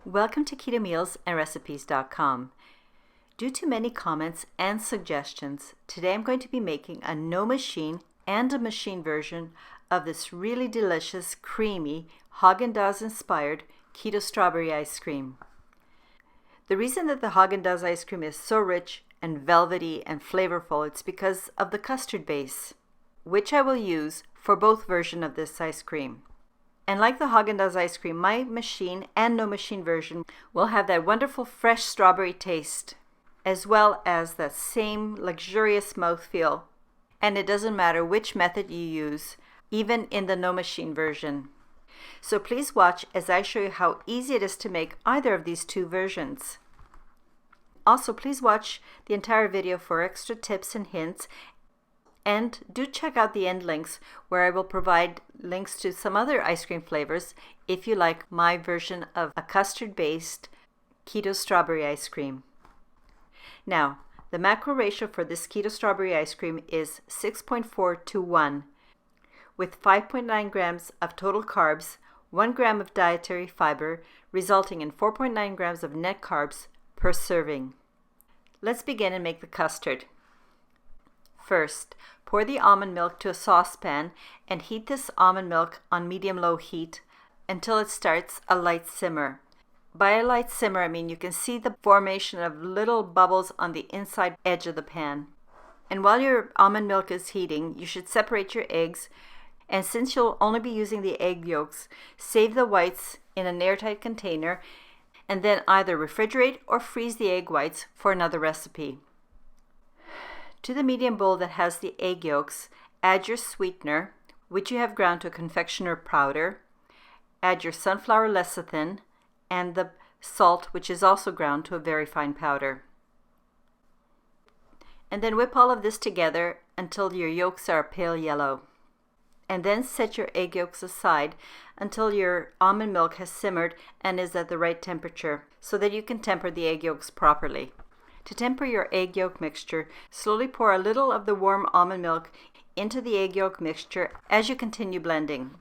Welcome to Keto Meals and Recipes.com. Due to many comments and suggestions, today I'm going to be making a no machine and a machine version of this really delicious, creamy, Haagen Dazs inspired keto strawberry ice cream. The reason that the Haagen Dazs ice cream is so rich and velvety and flavorful, it's because of the custard base, which I will use for both versions of this ice cream. And like the Haagen Dazs ice cream, my machine and no machine version will have that wonderful fresh strawberry taste, as well as that same luxurious mouthfeel. And it doesn't matter which method you use, even in the no machine version. So please watch as I show you how easy it is to make either of these two versions. Also, please watch the entire video for extra tips and hints. And do check out the end links where I will provide links to some other ice cream flavors if you like my version of a custard-based keto strawberry ice cream. Now, the macro ratio for this keto strawberry ice cream is 6.4 to 1, with 5.9 grams of total carbs, 1 gram of dietary fiber, resulting in 4.9 grams of net carbs per serving. Let's begin and make the custard. First, pour the almond milk to a saucepan and heat this almond milk on medium-low heat until it starts a light simmer. By a light simmer, I mean you can see the formation of little bubbles on the inside edge of the pan. And while your almond milk is heating, you should separate your eggs. And since you'll only be using the egg yolks, save the whites in an airtight container and then either refrigerate or freeze the egg whites for another recipe. To the medium bowl that has the egg yolks, add your sweetener, which you have ground to a confectioner powder. Add your sunflower lecithin and the salt, which is also ground to a very fine powder. And then whip all of this together until your yolks are a pale yellow. And then set your egg yolks aside until your almond milk has simmered and is at the right temperature so that you can temper the egg yolks properly. To temper your egg yolk mixture, slowly pour a little of the warm almond milk into the egg yolk mixture as you continue blending.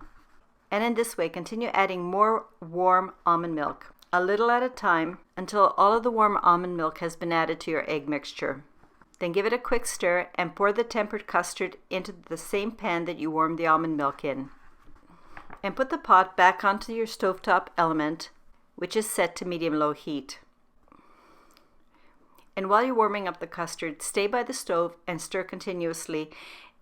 And in this way, continue adding more warm almond milk, a little at a time, until all of the warm almond milk has been added to your egg mixture. Then give it a quick stir and pour the tempered custard into the same pan that you warmed the almond milk in. And put the pot back onto your stovetop element, which is set to medium-low heat. And while you're warming up the custard, stay by the stove and stir continuously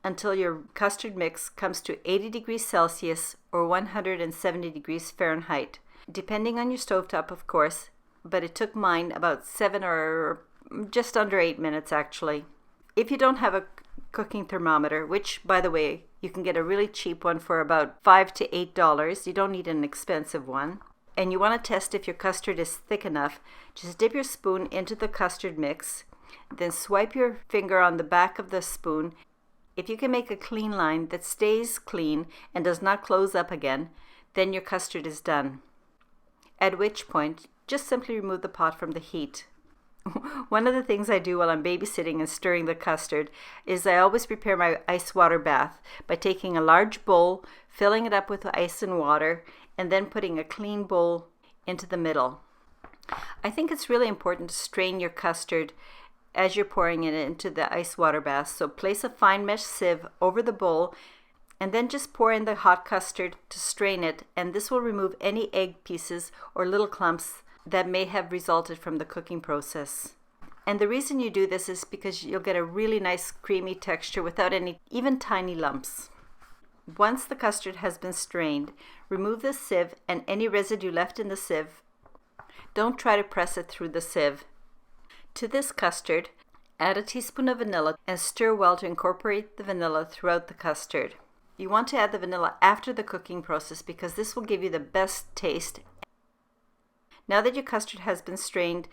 until your custard mix comes to 80 degrees Celsius or 170 degrees Fahrenheit, depending on your stovetop, of course, but it took mine about 7 or just under 8 minutes actually. If you don't have a cooking thermometer, which by the way, you can get a really cheap one for about $5 to $8, you don't need an expensive one. And you want to test if your custard is thick enough, just dip your spoon into the custard mix, then swipe your finger on the back of the spoon. If you can make a clean line that stays clean and does not close up again, then your custard is done. At which point, just simply remove the pot from the heat. One of the things I do while I'm babysitting and stirring the custard is I always prepare my ice water bath by taking a large bowl, filling it up with ice and water, and then putting a clean bowl into the middle. I think it's really important to strain your custard as you're pouring it into the ice water bath. So place a fine mesh sieve over the bowl and then just pour in the hot custard to strain it, and this will remove any egg pieces or little clumps that may have resulted from the cooking process. And the reason you do this is because you'll get a really nice creamy texture without any even tiny lumps. Once the custard has been strained, remove the sieve and any residue left in the sieve. Don't try to press it through the sieve. To this custard, add a teaspoon of vanilla and stir well to incorporate the vanilla throughout the custard. You want to add the vanilla after the cooking process because this will give you the best taste. Now that your custard has been strained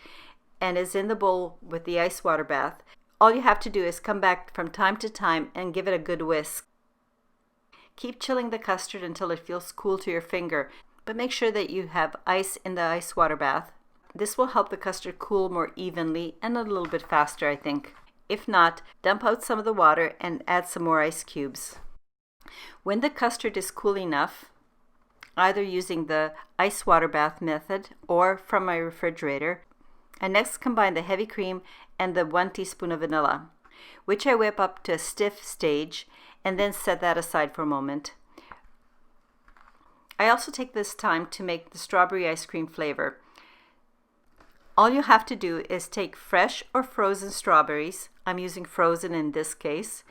and is in the bowl with the ice water bath, all you have to do is come back from time to time and give it a good whisk. Keep chilling the custard until it feels cool to your finger, but make sure that you have ice in the ice water bath. This will help the custard cool more evenly and a little bit faster, I think. If not, dump out some of the water and add some more ice cubes. When the custard is cool enough, either using the ice water bath method or from my refrigerator. I next combine the heavy cream and the 1 teaspoon of vanilla, which I whip up to a stiff stage and then set that aside for a moment. I also take this time to make the strawberry ice cream flavor. All you have to do is take fresh or frozen strawberries, I'm using frozen in this case,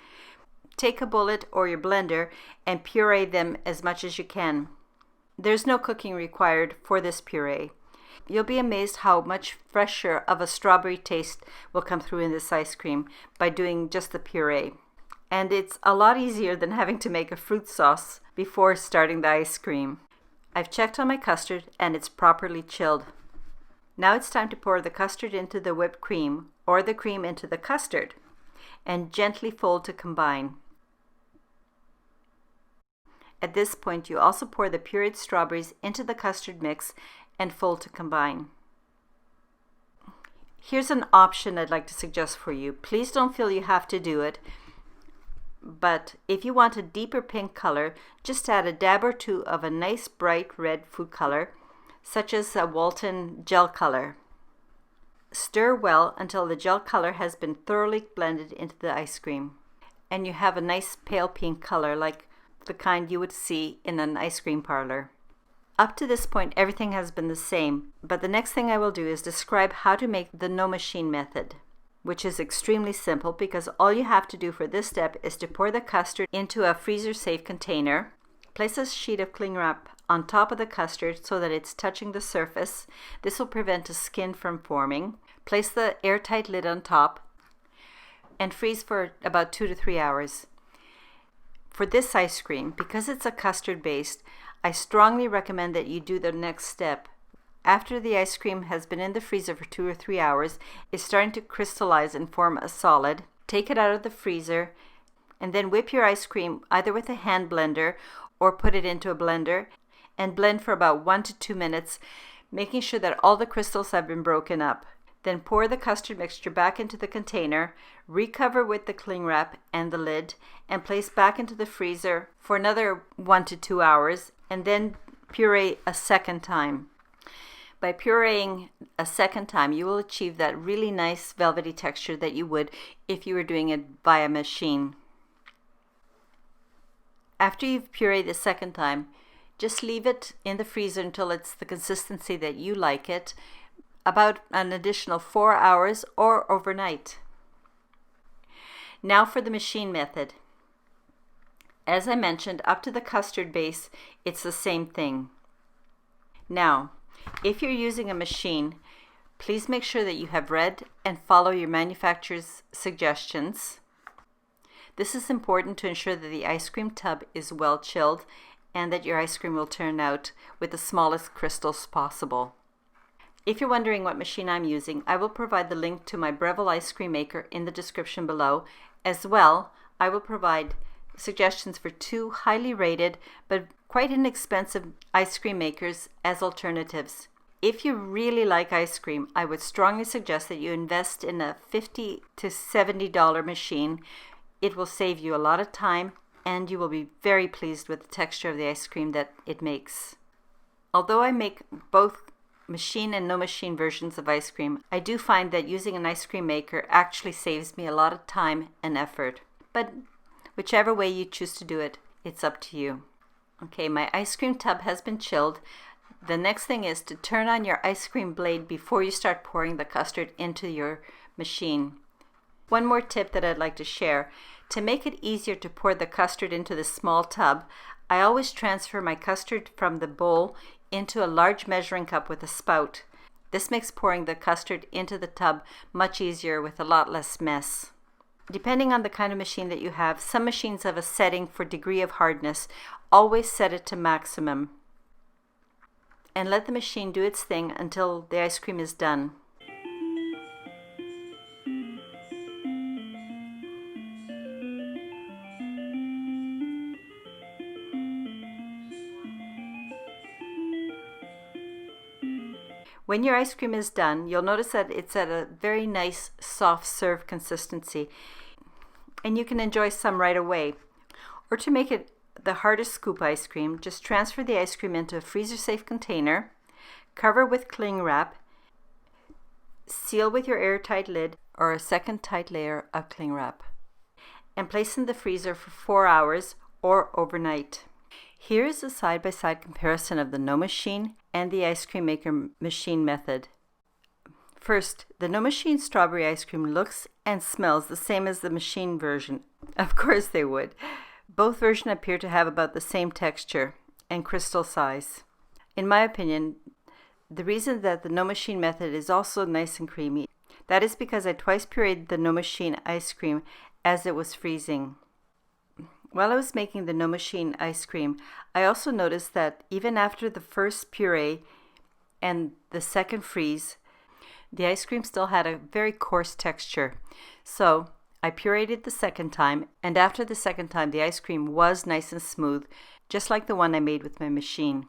take a bullet or your blender and puree them as much as you can. There's no cooking required for this puree. You'll be amazed how much fresher of a strawberry taste will come through in this ice cream by doing just the puree. And it's a lot easier than having to make a fruit sauce before starting the ice cream. I've checked on my custard and it's properly chilled. Now it's time to pour the custard into the whipped cream or the cream into the custard and gently fold to combine. At this point, you also pour the pureed strawberries into the custard mix and fold to combine. Here's an option I'd like to suggest for you. Please don't feel you have to do it, but if you want a deeper pink color, just add a dab or two of a nice bright red food color, such as a Walton gel color. Stir well until the gel color has been thoroughly blended into the ice cream, and you have a nice pale pink color like the kind you would see in an ice cream parlor. Up to this point, everything has been the same, but the next thing I will do is describe how to make the no machine method, which is extremely simple because all you have to do for this step is to pour the custard into a freezer-safe container, place a sheet of cling wrap on top of the custard so that it's touching the surface. This will prevent the skin from forming. Place the airtight lid on top and freeze for about 2 to 3 hours. For this ice cream, because it's a custard based, I strongly recommend that you do the next step. After the ice cream has been in the freezer for 2 or 3 hours, it's starting to crystallize and form a solid. Take it out of the freezer and then whip your ice cream either with a hand blender or put it into a blender and blend for about 1 to 2 minutes, making sure that all the crystals have been broken up. Then pour the custard mixture back into the container, recover with the cling wrap and the lid, and place back into the freezer for another 1 to 2 hours, and then puree a second time. By pureeing a second time, you will achieve that really nice velvety texture that you would if you were doing it via machine. After you've pureed the second time, just leave it in the freezer until it's the consistency that you like it, about an additional 4 hours or overnight. Now for the machine method. As I mentioned, up to the custard base, it's the same thing. Now, if you're using a machine, please make sure that you have read and follow your manufacturer's suggestions. This is important to ensure that the ice cream tub is well chilled and that your ice cream will turn out with the smallest crystals possible. If you're wondering what machine I'm using, I will provide the link to my Breville ice cream maker in the description below. As well, I will provide suggestions for 2 highly rated but quite inexpensive ice cream makers as alternatives. If you really like ice cream, I would strongly suggest that you invest in a $50 to $70 machine. It will save you a lot of time and you will be very pleased with the texture of the ice cream that it makes. Although I make both machine and no machine versions of ice cream, I do find that using an ice cream maker actually saves me a lot of time and effort. But whichever way you choose to do it, it's up to you. Okay, my ice cream tub has been chilled. The next thing is to turn on your ice cream blade before you start pouring the custard into your machine. One more tip that I'd like to share. To make it easier to pour the custard into the small tub, I always transfer my custard from the bowl into a large measuring cup with a spout. This makes pouring the custard into the tub much easier with a lot less mess. Depending on the kind of machine that you have, some machines have a setting for degree of hardness. Always set it to maximum and let the machine do its thing until the ice cream is done. When your ice cream is done, you'll notice that it's at a very nice soft serve consistency, and you can enjoy some right away. Or to make it the hardest scoop ice cream, just transfer the ice cream into a freezer-safe container, cover with cling wrap, seal with your airtight lid or a second tight layer of cling wrap, and place in the freezer for 4 hours or overnight. Here is a side-by-side comparison of the No Machine and the ice cream maker machine method. First, the No Machine strawberry ice cream looks and smells the same as the machine version. Of course they would. Both versions appear to have about the same texture and crystal size. In my opinion, the reason that the No Machine method is also nice and creamy, that is because I twice pureed the No Machine ice cream as it was freezing. While I was making the No Machine ice cream, I also noticed that even after the first puree and the second freeze, the ice cream still had a very coarse texture. So I pureed it the second time, and after the second time the ice cream was nice and smooth, just like the one I made with my machine.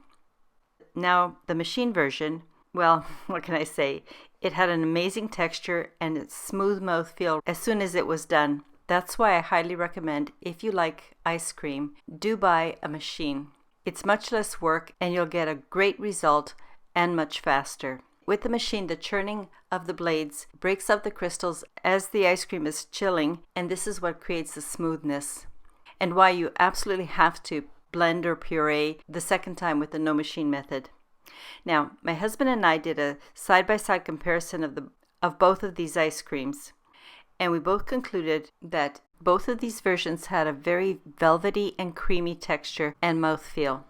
Now, the machine version, well, what can I say? It had an amazing texture and a smooth mouthfeel as soon as it was done. That's why I highly recommend, if you like ice cream, do buy a machine. It's much less work and you'll get a great result and much faster. With the machine, the churning of the blades breaks up the crystals as the ice cream is chilling, and this is what creates the smoothness. And why you absolutely have to blend or puree the second time with the No Machine method. Now, my husband and I did a side-by-side comparison of both of these ice creams, and we both concluded that both of these versions had a very velvety and creamy texture and mouthfeel.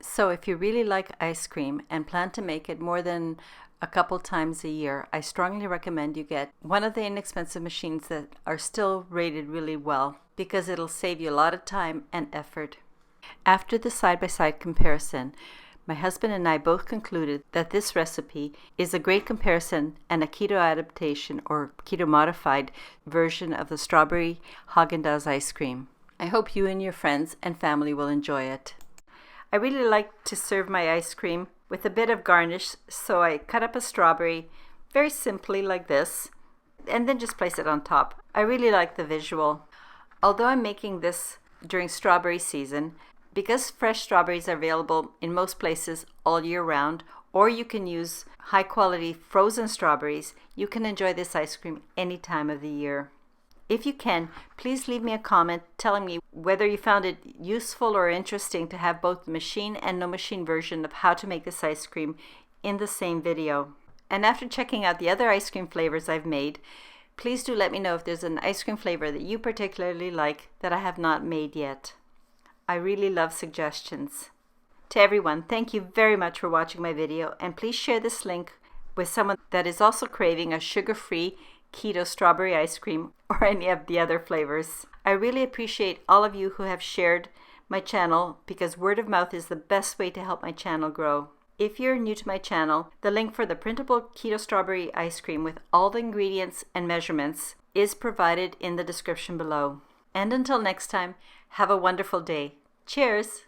So if you really like ice cream and plan to make it more than a couple times a year, I strongly recommend you get one of the inexpensive machines that are still rated really well, because it'll save you a lot of time and effort. After the side-by-side comparison, my husband and I both concluded that this recipe is a great comparison and a keto adaptation or keto modified version of the strawberry Haagen Dazs ice cream. I hope you and your friends and family will enjoy it. I really like to serve my ice cream with a bit of garnish, so I cut up a strawberry very simply like this and then just place it on top. I really like the visual. Although I'm making this during strawberry season, because fresh strawberries are available in most places all year round, or you can use high quality frozen strawberries, you can enjoy this ice cream any time of the year. If you can, please leave me a comment telling me whether you found it useful or interesting to have both the machine and no machine version of how to make this ice cream in the same video. And after checking out the other ice cream flavors I've made, please do let me know if there's an ice cream flavor that you particularly like that I have not made yet. I really love suggestions. To everyone, thank you very much for watching my video, and please share this link with someone that is also craving a sugar-free keto strawberry ice cream or any of the other flavors. I really appreciate all of you who have shared my channel, because word of mouth is the best way to help my channel grow. If you're new to my channel, the link for the printable keto strawberry ice cream with all the ingredients and measurements is provided in the description below. And until next time, have a wonderful day. Cheers!